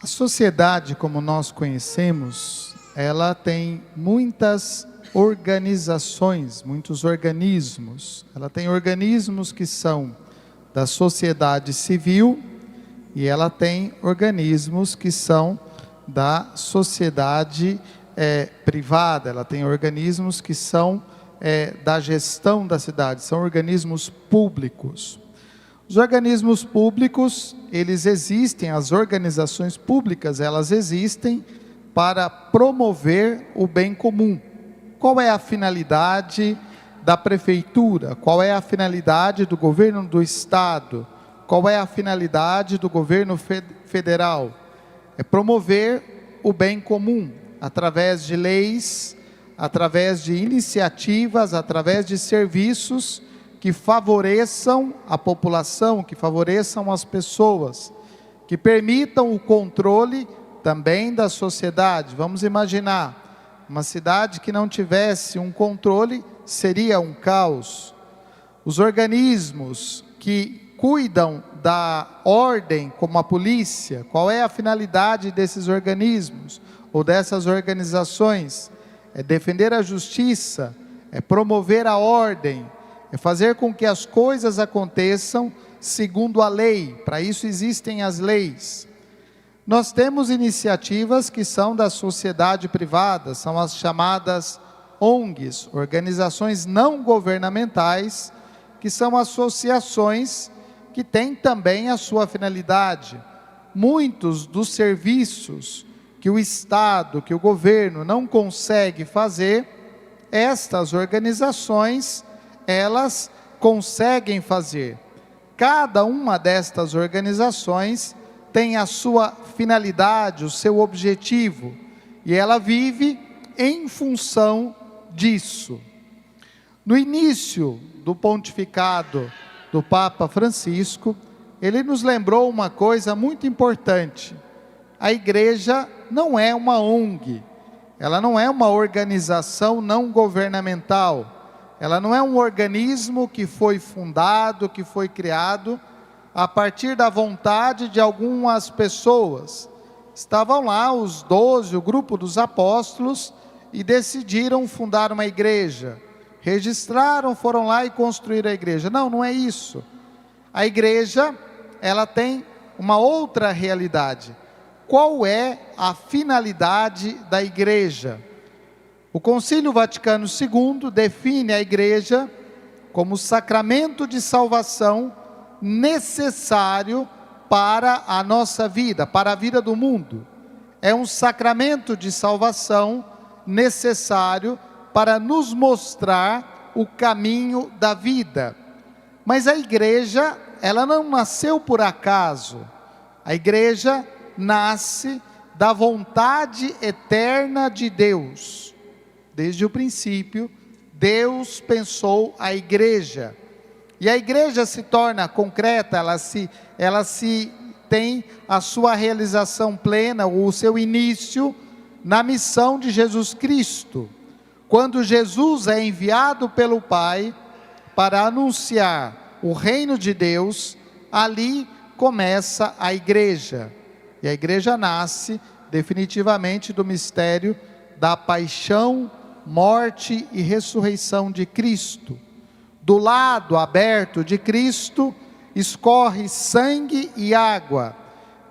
A sociedade, como nós conhecemos, ela tem muitas organizações, muitos organismos. Ela tem organismos que são da sociedade civil e ela tem organismos que são da sociedade privada. Ela tem organismos que são da gestão da cidade, são organismos públicos. Os organismos públicos, eles existem, as organizações públicas, elas existem para promover o bem comum. Qual é a finalidade da prefeitura? Qual é a finalidade do governo do estado? Qual é a finalidade do governo federal? É promover o bem comum, através de leis, através de iniciativas, através de serviços que favoreçam a população, que favoreçam as pessoas, que permitam o controle também da sociedade. Vamos imaginar, uma cidade que não tivesse um controle seria um caos. Os organismos que cuidam da ordem, como a polícia, qual é a finalidade desses organismos ou dessas organizações? É defender a justiça, é promover a ordem, é fazer com que as coisas aconteçam segundo a lei. Para isso existem as leis. Nós temos iniciativas que são da sociedade privada, são as chamadas ONGs, organizações não governamentais, que são associações que têm também a sua finalidade. Muitos dos serviços que o Estado, que o governo não consegue fazer, estas organizações elas conseguem fazer. Cada uma destas organizações tem a sua finalidade, o seu objetivo, e ela vive em função disso. No início do pontificado do Papa Francisco, ele nos lembrou uma coisa muito importante. A igreja não é uma ONG, ela não é uma organização não governamental. Ela não é um organismo que foi fundado, que foi criado a partir da vontade de algumas pessoas. Estavam lá os 12, o grupo dos apóstolos, e decidiram fundar uma igreja. Registraram, foram lá e construíram a igreja. Não, não é isso. A igreja, ela tem uma outra realidade. Qual é a finalidade da igreja? O Concílio Vaticano II define a igreja como sacramento de salvação necessário para a nossa vida, para a vida do mundo. É um sacramento de salvação necessário para nos mostrar o caminho da vida. Mas a igreja, ela não nasceu por acaso. A igreja nasce da vontade eterna de Deus. Desde o princípio, Deus pensou a igreja. E a igreja se torna concreta, ela se tem a sua realização plena, o seu início, na missão de Jesus Cristo. Quando Jesus é enviado pelo Pai para anunciar o reino de Deus, ali começa a igreja. E a igreja nasce definitivamente do mistério da paixão, morte e ressurreição de Cristo. Do lado aberto de Cristo escorre sangue e água,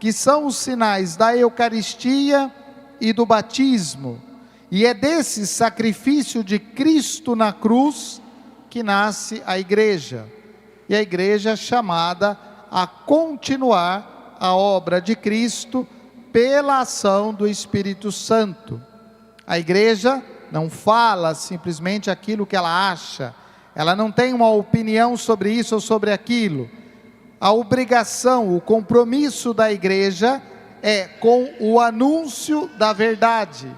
que são os sinais da Eucaristia e do batismo. E é desse sacrifício de Cristo na cruz que nasce a igreja. E a igreja é chamada a continuar a obra de Cristo pela ação do Espírito Santo. A igreja não fala simplesmente aquilo que ela acha, ela não tem uma opinião sobre isso ou sobre aquilo. A obrigação, o compromisso da igreja é com o anúncio da verdade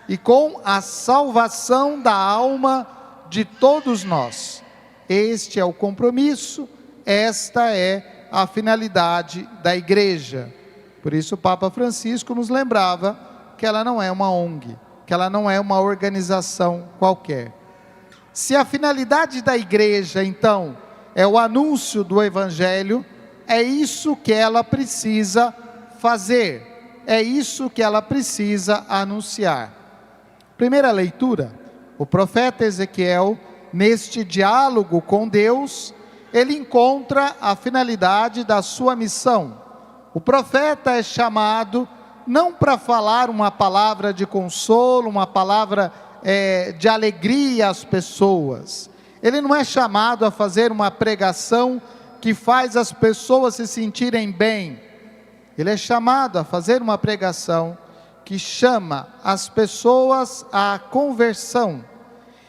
e com a salvação da alma de todos nós. Este é o compromisso, esta é a finalidade da igreja. Por isso o Papa Francisco nos lembrava que ela não é uma ONG, que ela não é uma organização qualquer. Se a finalidade da igreja, então, é o anúncio do Evangelho, é isso que ela precisa fazer. é isso que ela precisa anunciar. Primeira leitura, o profeta Ezequiel, neste diálogo com Deus, ele encontra a finalidade da sua missão. O profeta é chamado não para falar uma palavra de consolo, uma palavra de alegria às pessoas. Ele não é chamado a fazer uma pregação que faz as pessoas se sentirem bem. Ele é chamado a fazer uma pregação que chama as pessoas à conversão.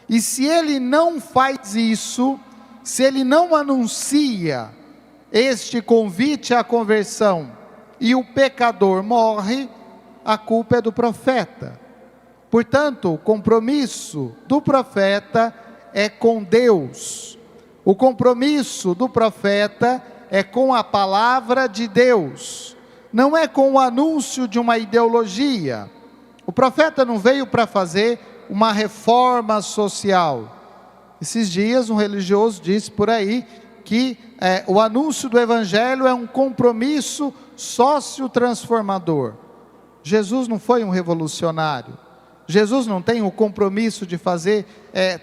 E se ele não faz isso, se ele não anuncia este convite à conversão e o pecador morre, a culpa é do profeta. Portanto, o compromisso do profeta é com Deus. O compromisso do profeta é com a palavra de Deus. Não é com o anúncio de uma ideologia. O profeta não veio para fazer uma reforma social. Esses dias um religioso disse por aí que o anúncio do evangelho é um compromisso sócio-transformador. Jesus não foi um revolucionário. Jesus não tem o compromisso de fazer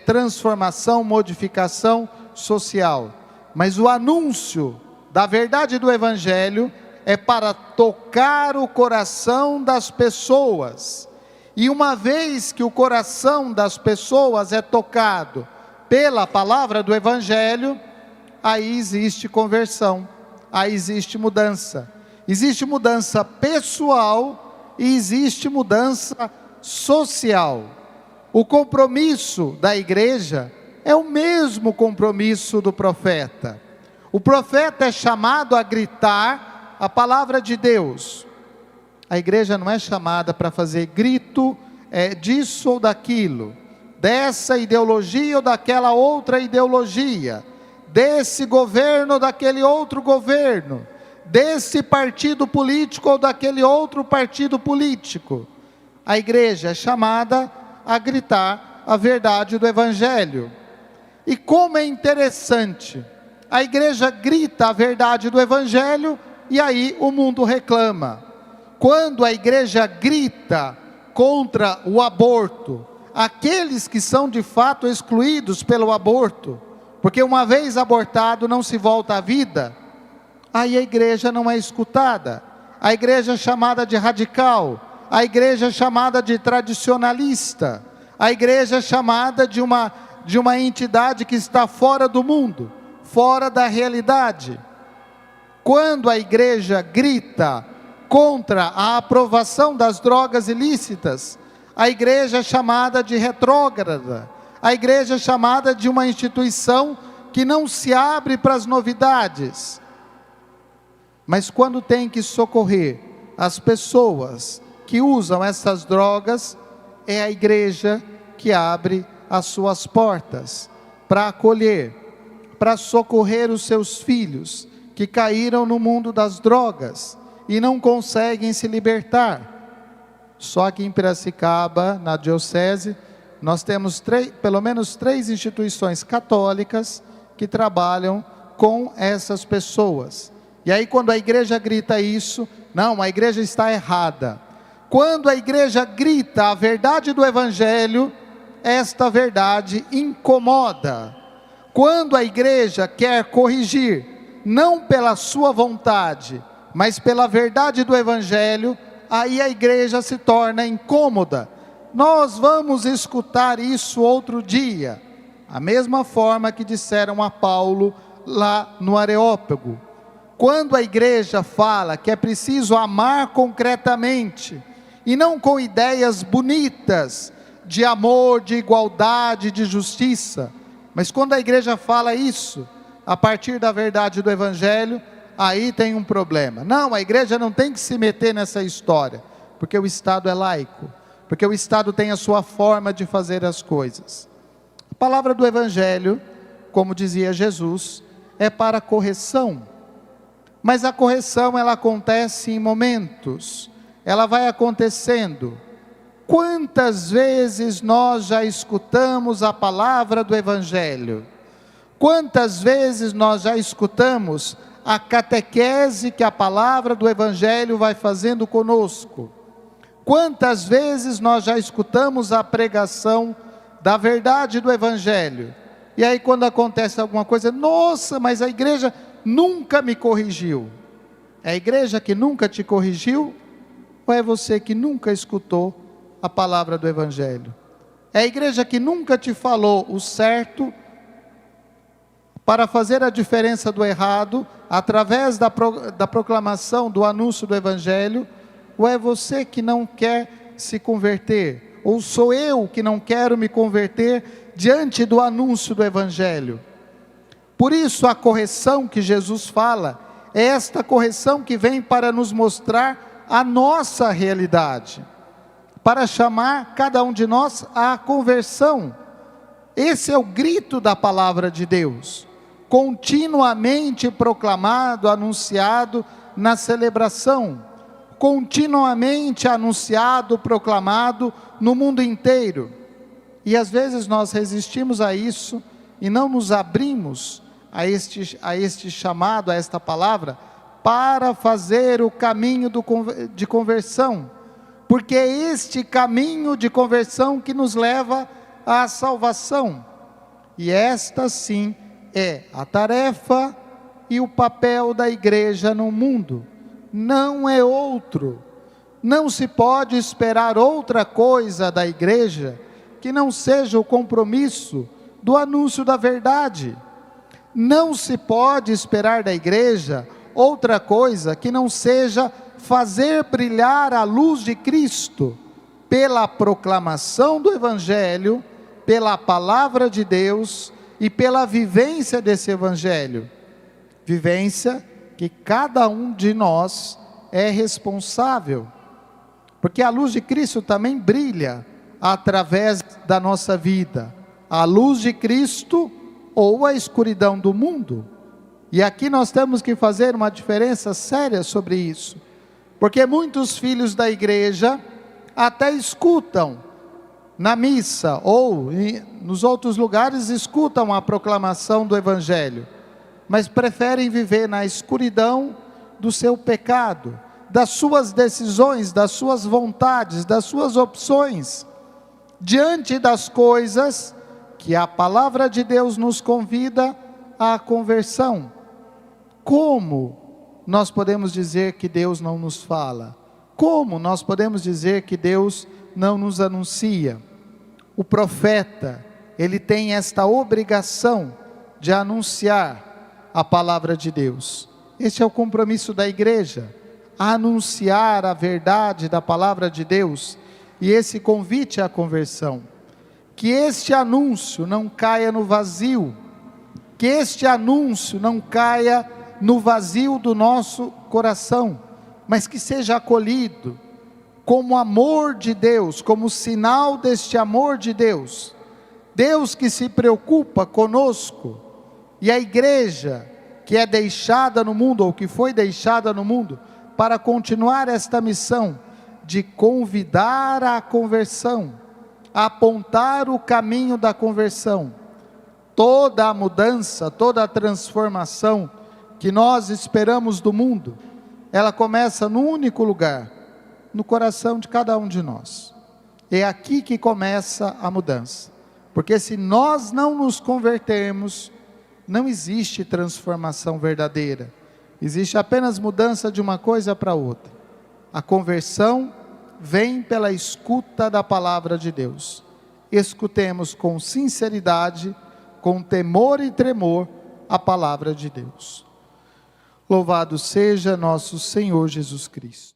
transformação, modificação social. Mas o anúncio da verdade do evangelho é para tocar o coração das pessoas. E uma vez que o coração das pessoas é tocado pela palavra do evangelho, aí existe conversão, aí existe mudança. Existe mudança pessoal e existe mudança social. O compromisso da igreja é o mesmo compromisso do profeta. O profeta é chamado a gritar a palavra de Deus. A igreja não é chamada para fazer grito disso ou daquilo, dessa ideologia ou daquela outra ideologia, desse governo ou daquele outro governo, desse partido político ou daquele outro partido político. A igreja é chamada a gritar a verdade do evangelho. E como é interessante, a igreja grita a verdade do evangelho e aí o mundo reclama. Quando a igreja grita contra o aborto, aqueles que são de fato excluídos pelo aborto, porque uma vez abortado não se volta à vida, aí a igreja não é escutada. A igreja é chamada de radical, a igreja é chamada de tradicionalista, a igreja é chamada de uma entidade que está fora do mundo, fora da realidade. Quando a igreja grita contra a aprovação das drogas ilícitas, a igreja é chamada de retrógrada, a igreja é chamada de uma instituição que não se abre para as novidades. Mas quando tem que socorrer as pessoas que usam essas drogas, é a igreja que abre as suas portas para acolher, para socorrer os seus filhos que caíram no mundo das drogas e não conseguem se libertar. Só que em Piracicaba, na diocese, nós temos pelo menos 3 instituições católicas que trabalham com essas pessoas. E aí quando a igreja grita isso, não, a igreja está errada. Quando a igreja grita a verdade do evangelho, esta verdade incomoda. Quando a igreja quer corrigir, não pela sua vontade, mas pela verdade do evangelho, aí a igreja se torna incômoda. Nós vamos escutar isso outro dia. A mesma forma que disseram a Paulo lá no Areópago. Quando a igreja fala que é preciso amar concretamente, e não com ideias bonitas, de amor, de igualdade, de justiça, mas quando a igreja fala isso, a partir da verdade do evangelho, aí tem um problema. Não, a igreja não tem que se meter nessa história, porque o Estado é laico, porque o Estado tem a sua forma de fazer as coisas. A palavra do evangelho, como dizia Jesus, é para correção, mas a correção ela acontece em momentos, ela vai acontecendo. Quantas vezes nós já escutamos a palavra do evangelho? Quantas vezes nós já escutamos a catequese que a palavra do Evangelho vai fazendo conosco. Quantas vezes nós já escutamos a pregação da verdade do Evangelho, e aí quando acontece alguma coisa, nossa, mas a igreja nunca me corrigiu. É a igreja que nunca te corrigiu? Ou é você que nunca escutou a palavra do Evangelho? É a igreja que nunca te falou o certo para fazer a diferença do errado, através da proclamação, do anúncio do Evangelho? Ou é você que não quer se converter? Ou sou eu que não quero me converter diante do anúncio do Evangelho? Por isso a correção que Jesus fala, é esta correção que vem para nos mostrar a nossa realidade, para chamar cada um de nós à conversão. Esse é o grito da palavra de Deus, continuamente proclamado, anunciado na celebração, continuamente anunciado, proclamado no mundo inteiro. E às vezes nós resistimos a isso e não nos abrimos a este chamado, a esta palavra, para fazer o caminho de conversão, porque é este caminho de conversão que nos leva à salvação. E esta sim é a tarefa e o papel da igreja no mundo, não é outro. Não se pode esperar outra coisa da igreja que não seja o compromisso do anúncio da verdade. Não se pode esperar da igreja outra coisa que não seja fazer brilhar a luz de Cristo pela proclamação do Evangelho, pela palavra de Deus e pela vivência desse Evangelho. Vivência que cada um de nós é responsável, porque a luz de Cristo também brilha através da nossa vida. A luz de Cristo ou a escuridão do mundo. E aqui nós temos que fazer uma diferença séria sobre isso, porque muitos filhos da igreja até escutam na missa ou nos outros lugares, escutam a proclamação do Evangelho, mas preferem viver na escuridão do seu pecado, das suas decisões, das suas vontades, das suas opções, diante das coisas que a palavra de Deus nos convida à conversão. Como nós podemos dizer que Deus não nos fala? Como nós podemos dizer que Deus não nos anuncia? O profeta, ele tem esta obrigação de anunciar a palavra de Deus. Este é o compromisso da igreja, anunciar a verdade da palavra de Deus, e esse convite à conversão. Que este anúncio não caia no vazio, que este anúncio não caia no vazio do nosso coração, mas que seja acolhido como amor de Deus, como sinal deste amor de Deus. Deus que se preocupa conosco, e a igreja que é deixada no mundo, ou que foi deixada no mundo, para continuar esta missão de convidar à conversão, apontar o caminho da conversão. Toda a mudança, toda a transformação que nós esperamos do mundo, ela começa num único lugar, no coração de cada um de nós. É aqui que começa a mudança, porque se nós não nos convertermos, não existe transformação verdadeira, existe apenas mudança de uma coisa para outra. A conversão vem pela escuta da palavra de Deus. Escutemos com sinceridade, com temor e tremor, a palavra de Deus. Louvado seja nosso Senhor Jesus Cristo.